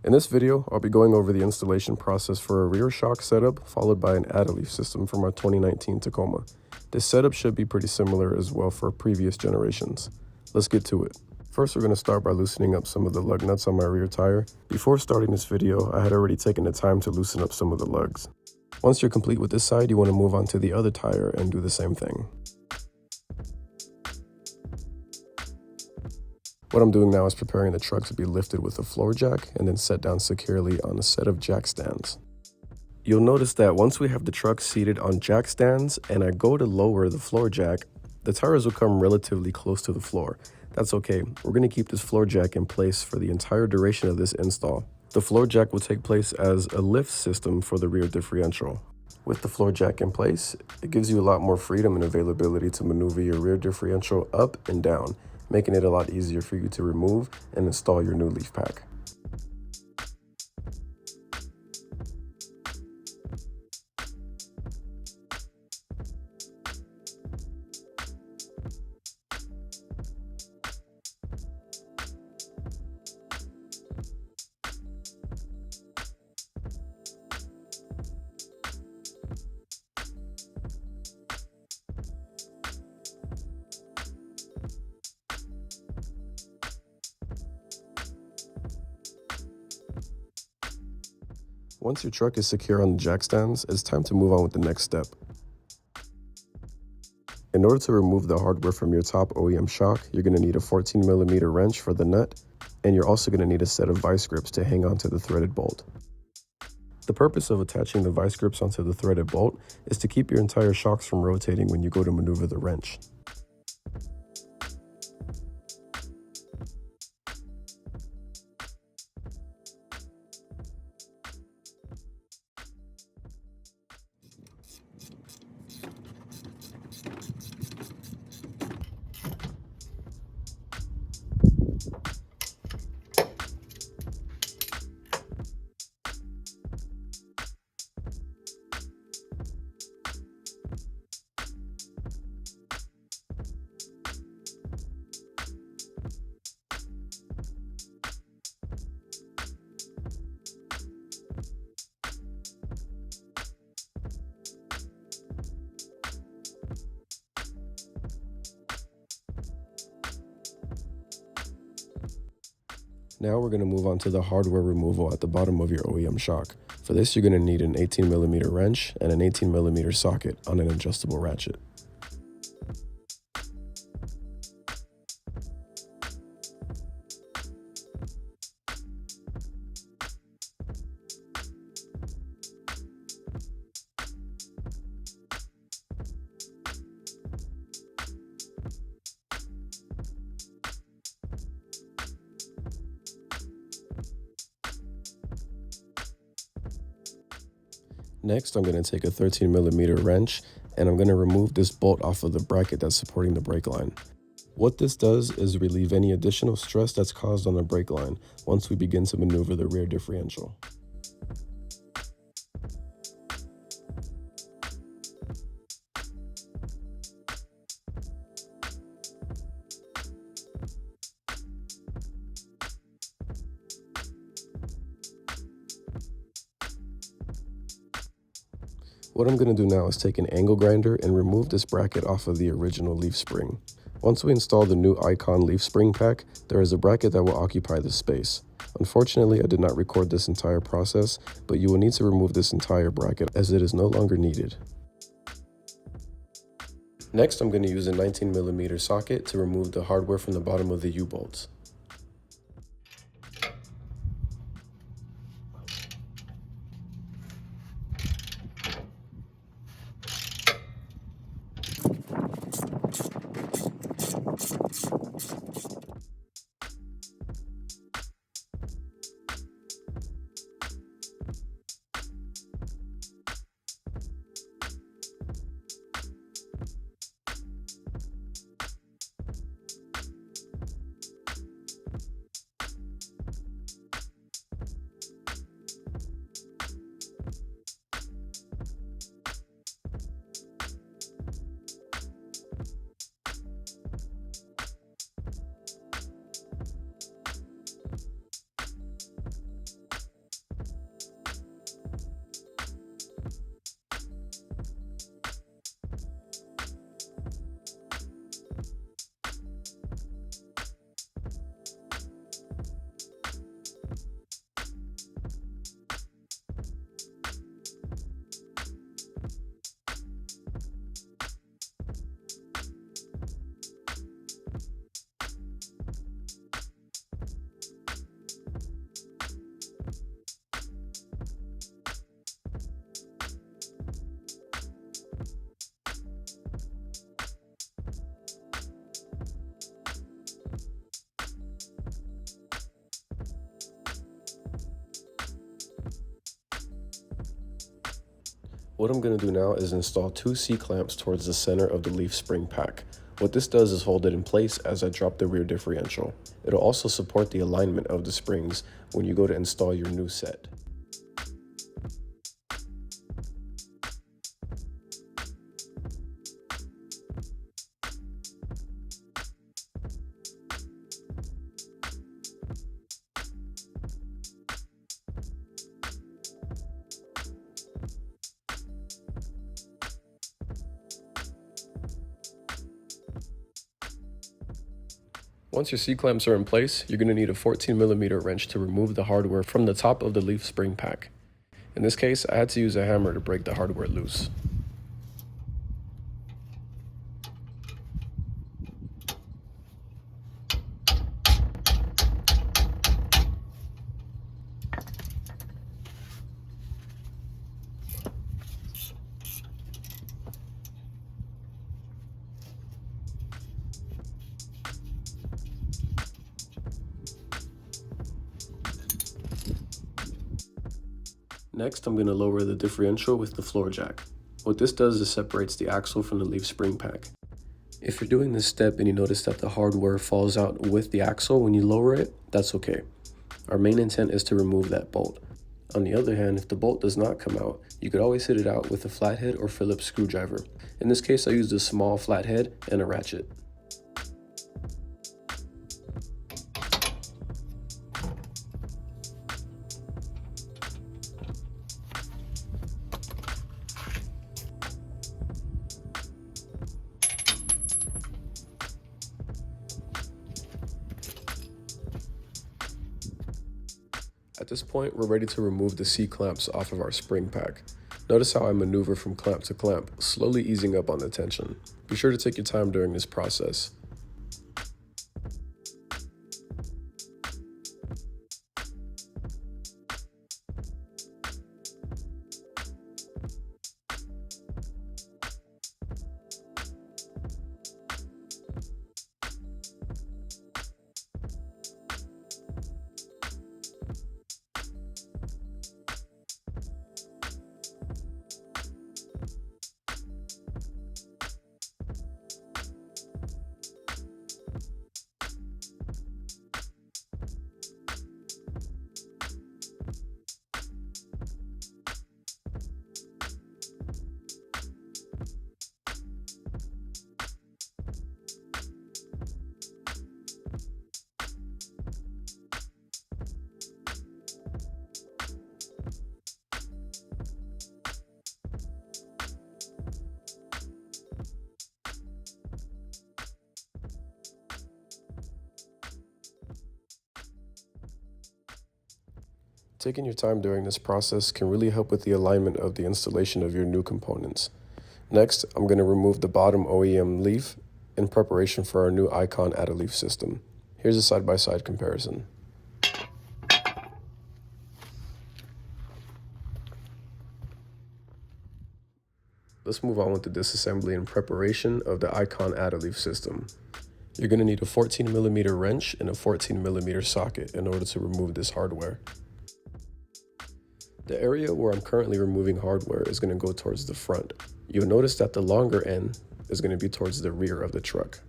In this video, I'll be going over the installation process for a rear shock setup, followed by an add-a-leaf system from our 2019 Tacoma. This setup should be pretty similar as well for previous generations. Let's get to it. First, we're going to start by loosening up some of the lug nuts on my rear tire. Before starting this video, I had already taken the time to loosen up some of the lugs. Once you're complete with this side, you want to move on to the other tire and do the same thing. What I'm doing now is preparing the truck to be lifted with a floor jack and then set down securely on a set of jack stands. You'll notice that once we have the truck seated on jack stands and I go to lower the floor jack, the tires will come relatively close to the floor. That's okay. We're going to keep this floor jack in place for the entire duration of this install. The floor jack will take place as a lift system for the rear differential. With the floor jack in place, it gives you a lot more freedom and availability to maneuver your rear differential up and down, making it a lot easier for you to remove and install your new leaf pack. Once your truck is secure on the jack stands, it's time to move on with the next step. In order to remove the hardware from your top OEM shock, you're going to need a 14mm wrench for the nut, and you're also going to need a set of vice grips to hang onto the threaded bolt. The purpose of attaching the vice grips onto the threaded bolt is to keep your entire shocks from rotating when you go to maneuver the wrench. Now we're going to move on to the hardware removal at the bottom of your OEM shock. For this, you're going to need an 18mm wrench and an 18mm socket on an adjustable ratchet. Next, I'm going to take a 13mm wrench and I'm going to remove this bolt off of the bracket that's supporting the brake line. What this does is relieve any additional stress that's caused on the brake line once we begin to maneuver the rear differential. What I'm going to do now is take an angle grinder and remove this bracket off of the original leaf spring. Once we install the new Icon leaf spring pack, there is a bracket that will occupy this space. Unfortunately, I did not record this entire process, but you will need to remove this entire bracket as it is no longer needed. Next, I'm going to use a 19mm socket to remove the hardware from the bottom of the U-bolts. What I'm going to do now is install two C-clamps towards the center of the leaf spring pack. What this does is hold it in place as I drop the rear differential. It'll also support the alignment of the springs when you go to install your new set. Once your C-clamps are in place, you're going to need a 14mm wrench to remove the hardware from the top of the leaf spring pack. In this case, I had to use a hammer to break the hardware loose. Next, I'm going to lower the differential with the floor jack. What this does is separates the axle from the leaf spring pack. If you're doing this step and you notice that the hardware falls out with the axle when you lower it, that's okay. Our main intent is to remove that bolt. On the other hand, if the bolt does not come out, you could always hit it out with a flathead or Phillips screwdriver. In this case, I used a small flathead and a ratchet. At this point, we're ready to remove the C-clamps off of our spring pack. Notice how I maneuver from clamp to clamp, slowly easing up on the tension. Be sure to take your time during this process. Taking your time during this process can really help with the alignment of the installation of your new components. Next, I'm going to remove the bottom OEM leaf in preparation for our new Icon add-a-leaf system. Here's a side-by-side comparison. Let's move on with the disassembly and preparation of the Icon add-a-leaf system. You're going to need a 14mm wrench and a 14mm socket in order to remove this hardware. The area where I'm currently removing hardware is going to go towards the front. You'll notice that the longer end is going to be towards the rear of the truck.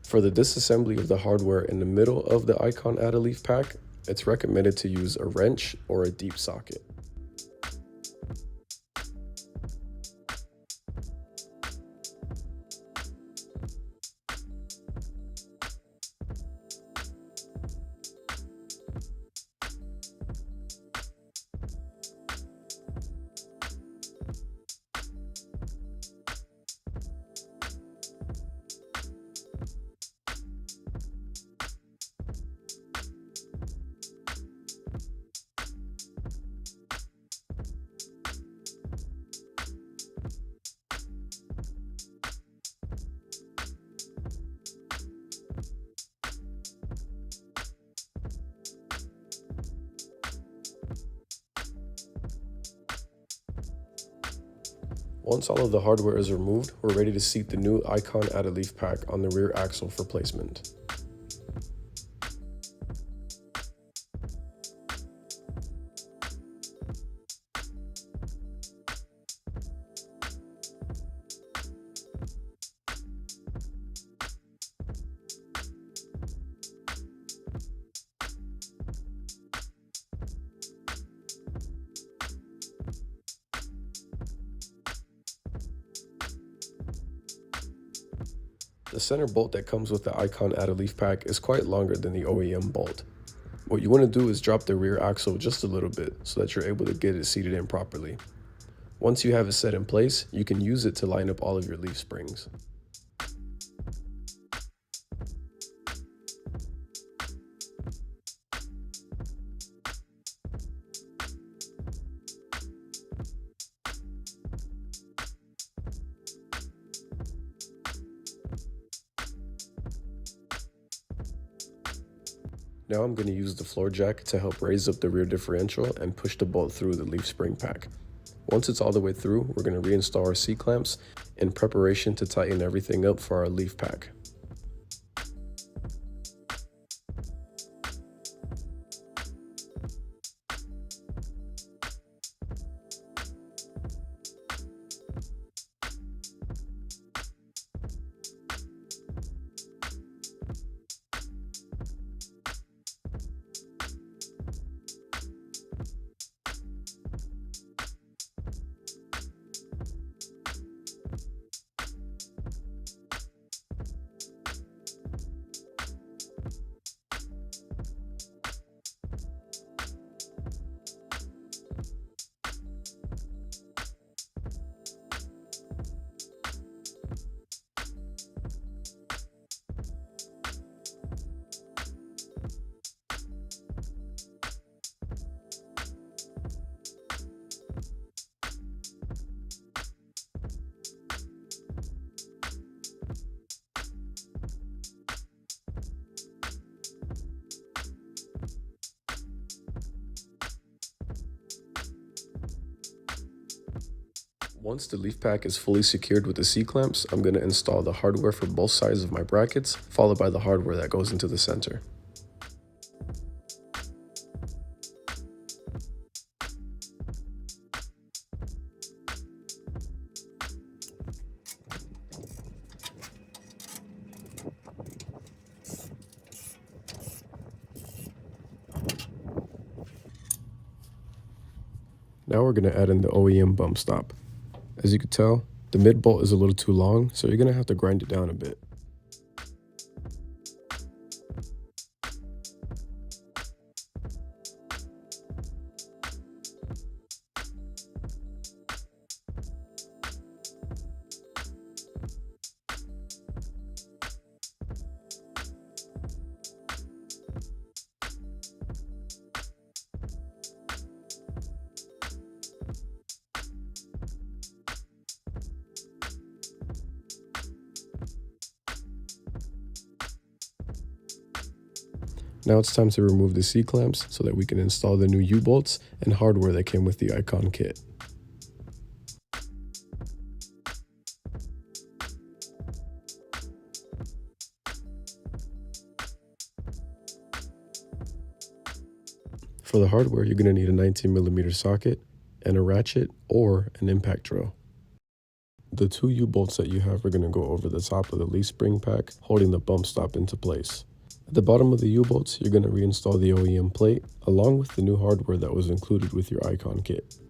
For the disassembly of the hardware in the middle of the Icon add-a-leaf pack, it's recommended to use a wrench or a deep socket. Once all of the hardware is removed, we're ready to seat the new Icon add-a-leaf pack on the rear axle for placement. The center bolt that comes with the Icon Add a Leaf pack is quite longer than the OEM bolt. What you want to do is drop the rear axle just a little bit so that you're able to get it seated in properly. Once you have it set in place, you can use it to line up all of your leaf springs. Now I'm going to use the floor jack to help raise up the rear differential and push the bolt through the leaf spring pack. Once it's all the way through, we're going to reinstall our C-clamps in preparation to tighten everything up for our leaf pack. Once the leaf pack is fully secured with the C-clamps, I'm going to install the hardware for both sides of my brackets, followed by the hardware that goes into the center. Now we're going to add in the OEM bump stop. As you can tell, the mid bolt is a little too long, so you're going to have to grind it down a bit. Now it's time to remove the C-clamps so that we can install the new U-bolts and hardware that came with the Icon kit. For the hardware, you're going to need a 19mm socket and a ratchet or an impact drill. The two U-bolts that you have are going to go over the top of the leaf spring pack, holding the bump stop into place. At the bottom of the U-bolts, you're going to reinstall the OEM plate, along with the new hardware that was included with your Icon kit.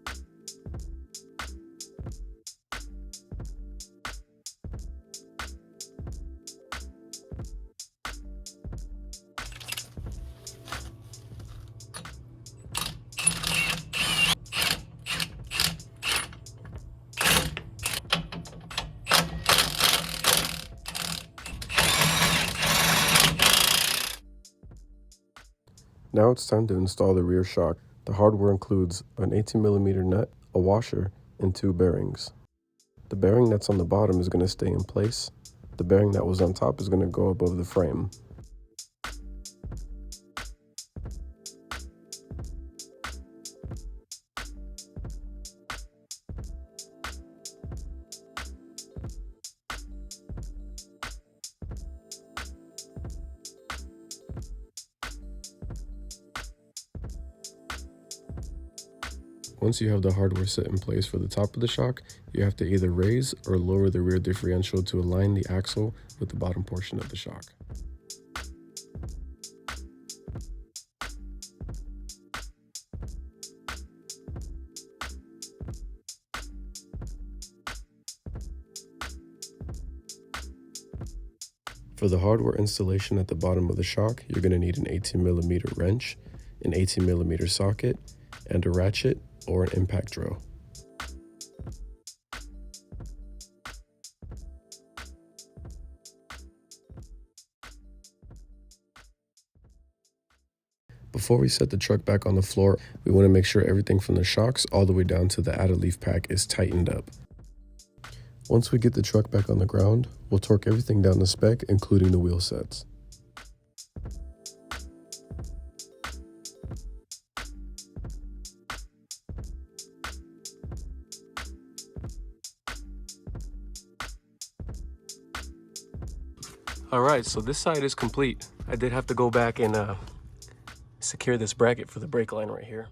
Now it's time to install the rear shock. The hardware includes an 18mm nut, a washer, and two bearings. The bearing that's on the bottom is going to stay in place. The bearing that was on top is going to go above the frame. Once you have the hardware set in place for the top of the shock, you have to either raise or lower the rear differential to align the axle with the bottom portion of the shock. For the hardware installation at the bottom of the shock, you're going to need an 18mm wrench, an 18mm socket, and a ratchet or an impact drill. Before we set the truck back on the floor, we want to make sure everything from the shocks all the way down to the added leaf pack is tightened up. Once we get the truck back on the ground, we'll torque everything down to spec, including the wheel sets. Alright, so this side is complete. I did have to go back and secure this bracket for the brake line right here.